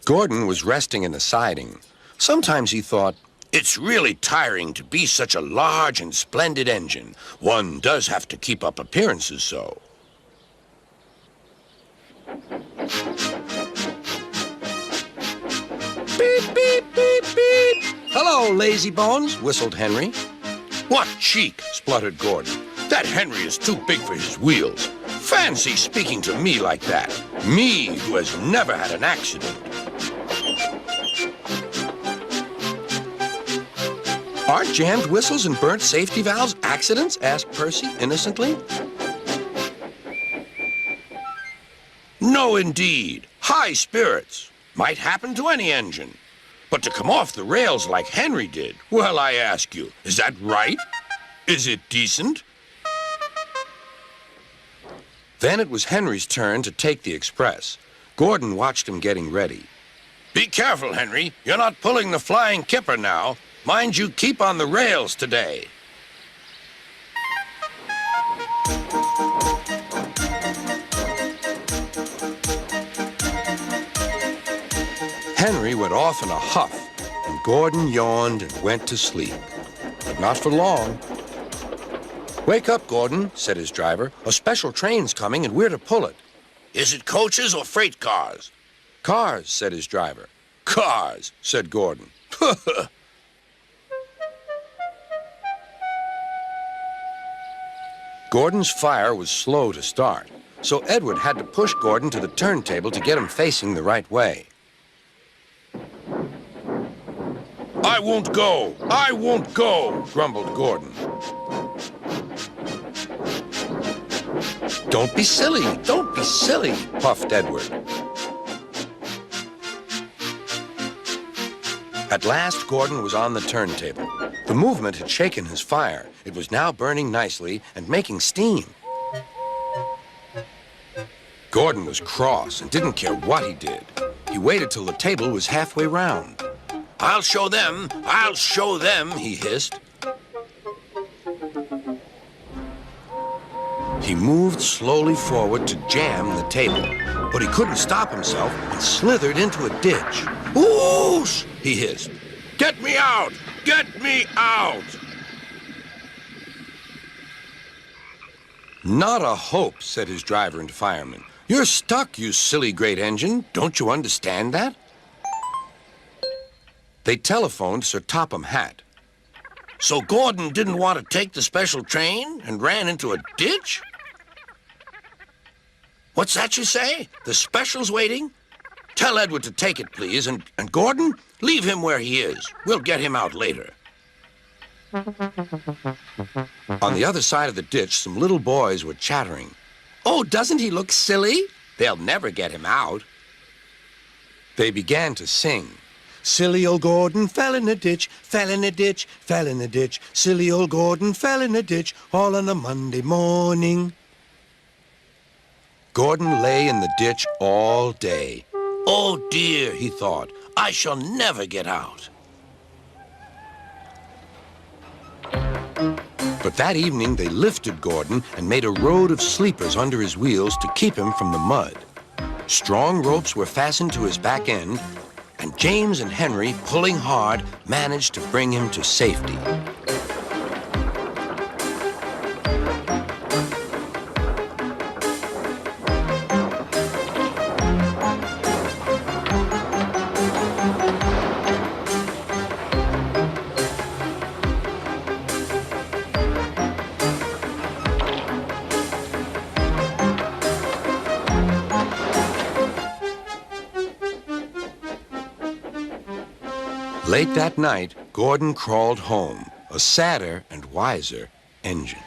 Gordon was resting in the siding. Sometimes he thought, it's really tiring to be such a large and splendid engine. One does have to keep up appearances so. Beep, beep, beep, beep. Hello, lazy bones, whistled Henry. What cheek, spluttered Gordon. That Henry is too big for his wheels. Fancy speaking to me like that. Me, who has never had an accident. Are jammed whistles and burnt safety valves accidents? Asked Percy innocently. No, indeed. High spirits. Might happen to any engine. But to come off the rails like Henry did, well, I ask you, is that right? Is it decent? Then it was Henry's turn to take the express. Gordon watched him getting ready. Be careful, Henry. You're not pulling the flying kipper now. Mind you keep on the rails today. Henry went off in a huff, and Gordon yawned and went to sleep. But not for long. Wake up, Gordon, said his driver. A special train's coming and we're to pull it. Is it coaches or freight cars? Cars, said his driver. Cars, said Gordon. Gordon's fire was slow to start, so Edward had to push Gordon to the turntable to get him facing the right way. I won't go! I won't go! Grumbled Gordon. Don't be silly! Don't be silly! Puffed Edward. At last, Gordon was on the turntable. The movement had shaken his fire. It was now burning nicely and making steam. Gordon was cross and didn't care what he did. He waited till the table was halfway round. I'll show them, he hissed. He moved slowly forward to jam the table, but he couldn't stop himself and slithered into a ditch. Whoosh! He hissed. Get me out! Get me out! Not a hope, said his driver and fireman. You're stuck, you silly great engine. Don't you understand that? They telephoned Sir Topham Hatt. So Gordon didn't want to take the special train and ran into a ditch? What's that you say? The special's waiting? Tell Edward to take it, please, and Gordon, leave him where he is. We'll get him out later. On the other side of the ditch, some little boys were chattering. Oh, doesn't he look silly? They'll never get him out. They began to sing. Silly old Gordon fell in a ditch, fell in a ditch, fell in a ditch. Silly old Gordon fell in a ditch, all on a Monday morning. Gordon lay in the ditch all day. Oh dear, he thought, I shall never get out. But that evening they lifted Gordon and made a road of sleepers under his wheels to keep him from the mud. Strong ropes were fastened to his back end, and James and Henry, pulling hard, managed to bring him to safety. Late that night, Gordon crawled home, a sadder and wiser engine.